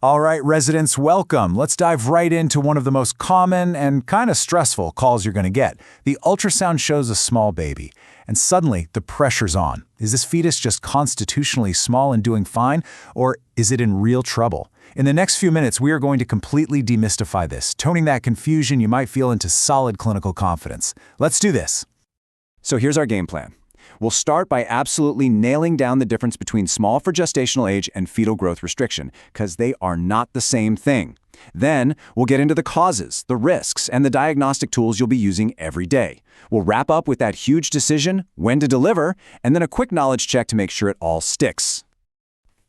All right, residents, welcome. Let's dive right into one of the most common and kind of stressful calls you're going to get. The ultrasound shows a small baby, and suddenly the pressure's on. Is this fetus just constitutionally small and doing fine, or is it in real trouble? In the next few minutes, we are going to completely demystify this, toning that confusion you might feel into solid clinical confidence. Let's do this. So here's our game plan. We'll start by absolutely nailing down the difference between small for gestational age and fetal growth restriction, because they are not the same thing. Then, we'll get into the causes, the risks, and the diagnostic tools you'll be using every day. We'll wrap up with that huge decision, when to deliver, and then a quick knowledge check to make sure it all sticks.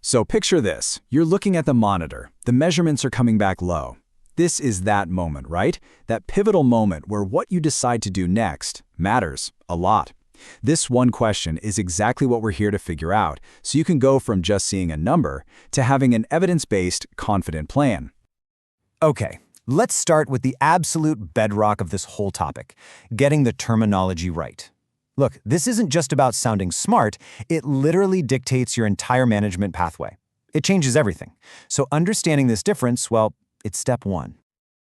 So picture this. You're looking at the monitor. The measurements are coming back low. This is that moment, right? That pivotal moment where what you decide to do next matters a lot. This one question is exactly what we're here to figure out, so you can go from just seeing a number to having an evidence-based, confident plan. Okay, let's start with the absolute bedrock of this whole topic, getting the terminology right. Look, this isn't just about sounding smart, it literally dictates your entire management pathway. It changes everything. So understanding this difference, well, it's step one.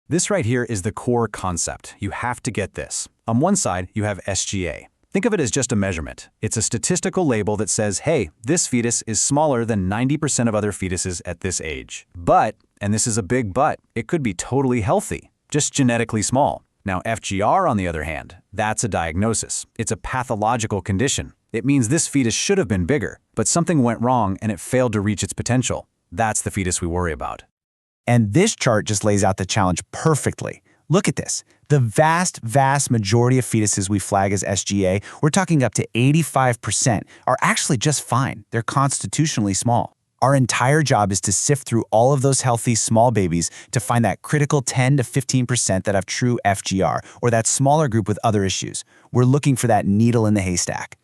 This right here is the core concept. You have to get this. On one side, you have SGA. Think of it as just a measurement. It's a statistical label that says, hey, this fetus is smaller than 90% of other fetuses at this age. But, and this is a big but, it could be totally healthy, just genetically small. Now, FGR, on the other hand, that's a diagnosis. It's a pathological condition. It means this fetus should have been bigger, but something went wrong and it failed to reach its potential. That's the fetus we worry about. And this chart just lays out the challenge perfectly. Look at this. The vast majority of fetuses we flag as SGA, we're talking up to 85%, are actually just fine. They're constitutionally small. Our entire job is to sift through all of those healthy small babies to find that critical 10 to 15% that have true FGR, or that smaller group with other issues. We're looking for that needle in the haystack.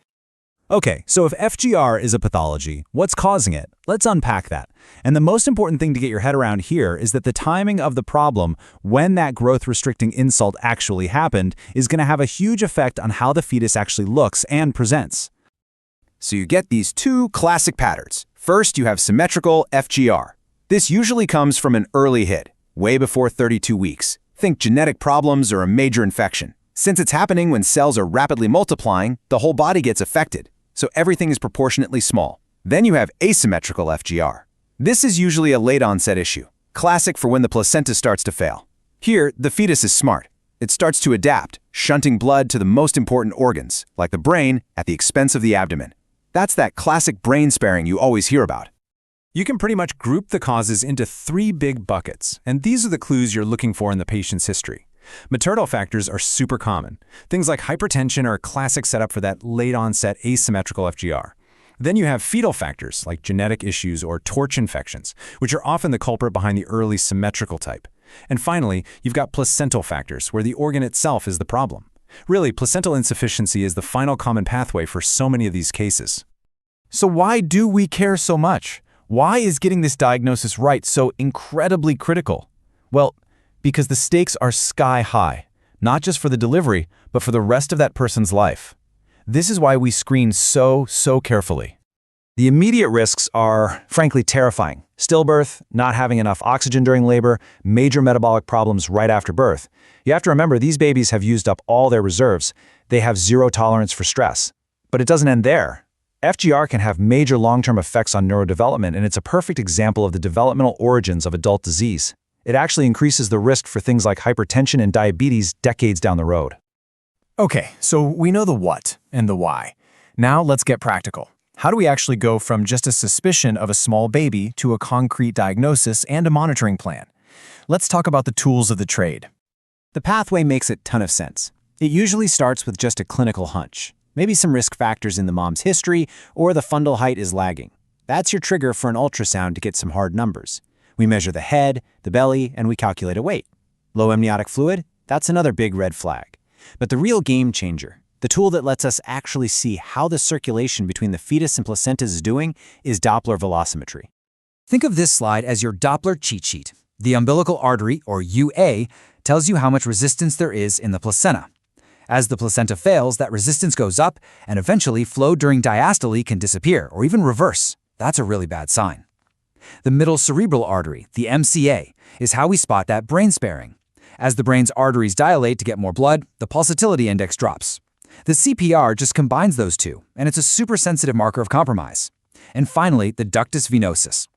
Okay, so if FGR is a pathology, what's causing it? Let's unpack that. And the most important thing to get your head around here is that the timing of the problem, when that growth-restricting insult actually happened, is going to have a huge effect on how the fetus actually looks and presents. So you get these two classic patterns. First, you have symmetrical FGR. This usually comes from an early hit, way before 32 weeks. Think genetic problems or a major infection. Since it's happening when cells are rapidly multiplying, the whole body gets affected, so everything is proportionately small. Then you have asymmetrical FGR. This is usually a late-onset issue, classic for when the placenta starts to fail. Here, the fetus is smart. It starts to adapt, shunting blood to the most important organs, like the brain, at the expense of the abdomen. That's that classic brain sparing you always hear about. You can pretty much group the causes into three big buckets, and these are the clues you're looking for in the patient's history. Maternal factors are super common. Things like hypertension are a classic setup for that late-onset asymmetrical FGR. Then you have fetal factors like genetic issues or torch infections, which are often the culprit behind the early symmetrical type. And finally, you've got placental factors, where the organ itself is the problem. Really, placental insufficiency is the final common pathway for so many of these cases. So why do we care so much? Why is getting this diagnosis right so incredibly critical? Well, because the stakes are sky high, not just for the delivery, but for the rest of that person's life. This is why we screen so carefully. The immediate risks are, frankly, terrifying. Stillbirth, not having enough oxygen during labor, major metabolic problems right after birth. You have to remember, these babies have used up all their reserves. They have zero tolerance for stress. But it doesn't end there. FGR can have major long-term effects on neurodevelopment, and it's a perfect example of the developmental origins of adult disease. It actually increases the risk for things like hypertension and diabetes decades down the road. Okay, so we know the what and the why. Now let's get practical. How do we actually go from just a suspicion of a small baby to a concrete diagnosis and a monitoring plan? Let's talk about the tools of the trade. The pathway makes a ton of sense. It usually starts with just a clinical hunch. Maybe some risk factors in the mom's history, or the fundal height is lagging. That's your trigger for an ultrasound to get some hard numbers. We measure the head, the belly, and we calculate a weight. Low amniotic fluid? That's another big red flag. But the real game changer, the tool that lets us actually see how the circulation between the fetus and placenta is doing, is Doppler velocimetry. Think of this slide as your Doppler cheat sheet. The umbilical artery, or UA, tells you how much resistance there is in the placenta. As the placenta fails, that resistance goes up, and eventually flow during diastole can disappear or even reverse. That's a really bad sign. The middle cerebral artery, the MCA, is how we spot that brain sparing. As the brain's arteries dilate to get more blood, the pulsatility index drops. The CPR just combines those two, and it's a super sensitive marker of compromise. And finally, the ductus venosus.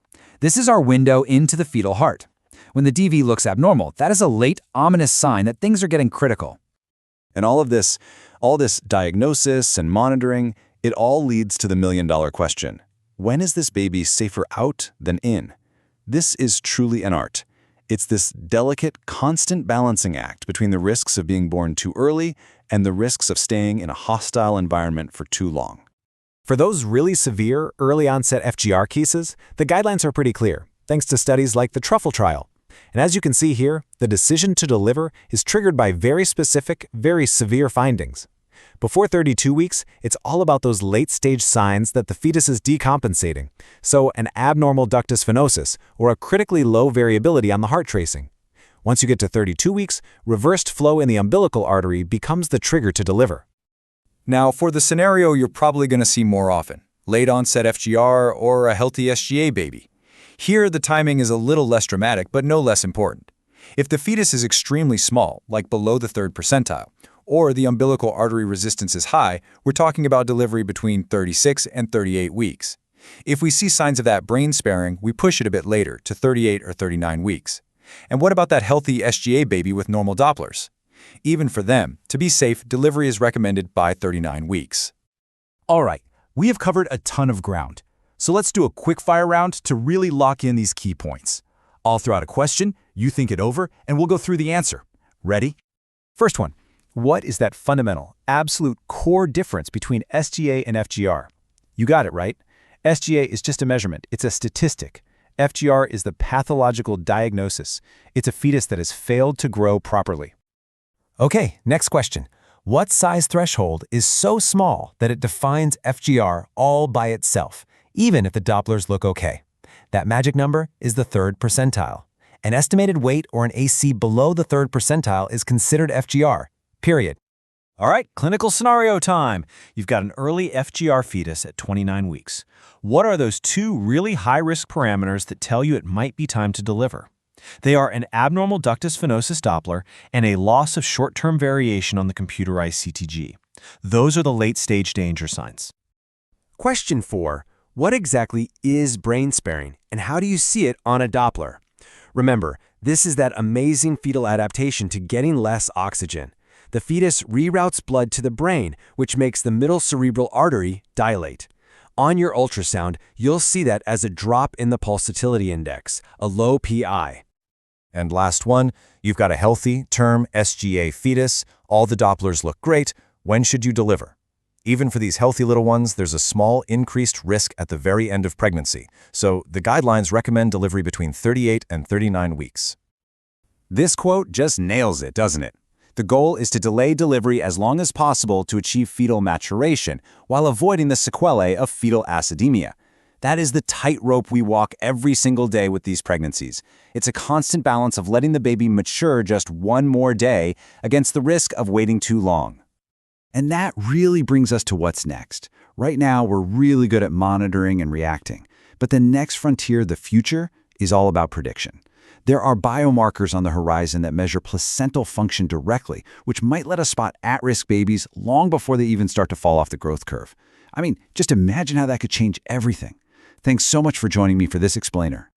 This is our window into the fetal heart. When the DV looks abnormal, that is a late, ominous sign that things are getting critical. And all this diagnosis and monitoring, it all leads to the million-dollar question. When is this baby safer out than in? This is truly an art. It's this delicate, constant balancing act between the risks of being born too early and the risks of staying in a hostile environment for too long. For those really severe, early-onset FGR cases, the guidelines are pretty clear, thanks to studies like the Truffle trial. And as you can see here, the decision to deliver is triggered by very specific, very severe findings. Before 32 weeks, it's all about those late-stage signs that the fetus is decompensating, so an abnormal ductus venosus or a critically low variability on the heart tracing. Once you get to 32 weeks, reversed flow in the umbilical artery becomes the trigger to deliver. Now, for the scenario you're probably going to see more often, late-onset FGR or a healthy SGA baby. Here, the timing is a little less dramatic, but no less important. If the fetus is extremely small, like below the 3rd percentile, or the umbilical artery resistance is high, we're talking about delivery between 36 and 38 weeks. If we see signs of that brain sparing, we push it a bit later to 38 or 39 weeks. And what about that healthy SGA baby with normal Dopplers? Even for them, to be safe, delivery is recommended by 39 weeks. All right, we have covered a ton of ground. So let's do a quick fire round to really lock in these key points. I'll throw out a question, you think it over, and we'll go through the answer. Ready? First one, what is that fundamental, absolute core difference between SGA and FGR? You got it, right? SGA is just a measurement. It's a statistic. FGR is the pathological diagnosis. It's a fetus that has failed to grow properly. Okay, next question. What size threshold is so small that it defines FGR all by itself, even if the Dopplers look okay? That magic number is the 3rd percentile. An estimated weight or an AC below the 3rd percentile is considered FGR, period. All right, clinical scenario time. You've got an early FGR fetus at 29 weeks. What are those 2 really high-risk parameters that tell you it might be time to deliver? They are an abnormal ductus venosus Doppler and a loss of short-term variation on the computerized CTG. Those are the late-stage danger signs. Question 4. What exactly is brain sparing, and how do you see it on a Doppler? Remember, this is that amazing fetal adaptation to getting less oxygen. The fetus reroutes blood to the brain, which makes the middle cerebral artery dilate. On your ultrasound, you'll see that as a drop in the pulsatility index, a low PI. And last one, you've got a healthy, term SGA fetus, all the Dopplers look great, when should you deliver? Even for these healthy little ones, there's a small increased risk at the very end of pregnancy, so the guidelines recommend delivery between 38 and 39 weeks. This quote just nails it, doesn't it? The goal is to delay delivery as long as possible to achieve fetal maturation while avoiding the sequelae of fetal acidemia. That is the tightrope we walk every single day with these pregnancies. It's a constant balance of letting the baby mature just one more day against the risk of waiting too long. And that really brings us to what's next. Right now, we're really good at monitoring and reacting. But the next frontier, the future, is all about prediction. There are biomarkers on the horizon that measure placental function directly, which might let us spot at-risk babies long before they even start to fall off the growth curve. I mean, just imagine how that could change everything. Thanks so much for joining me for this explainer.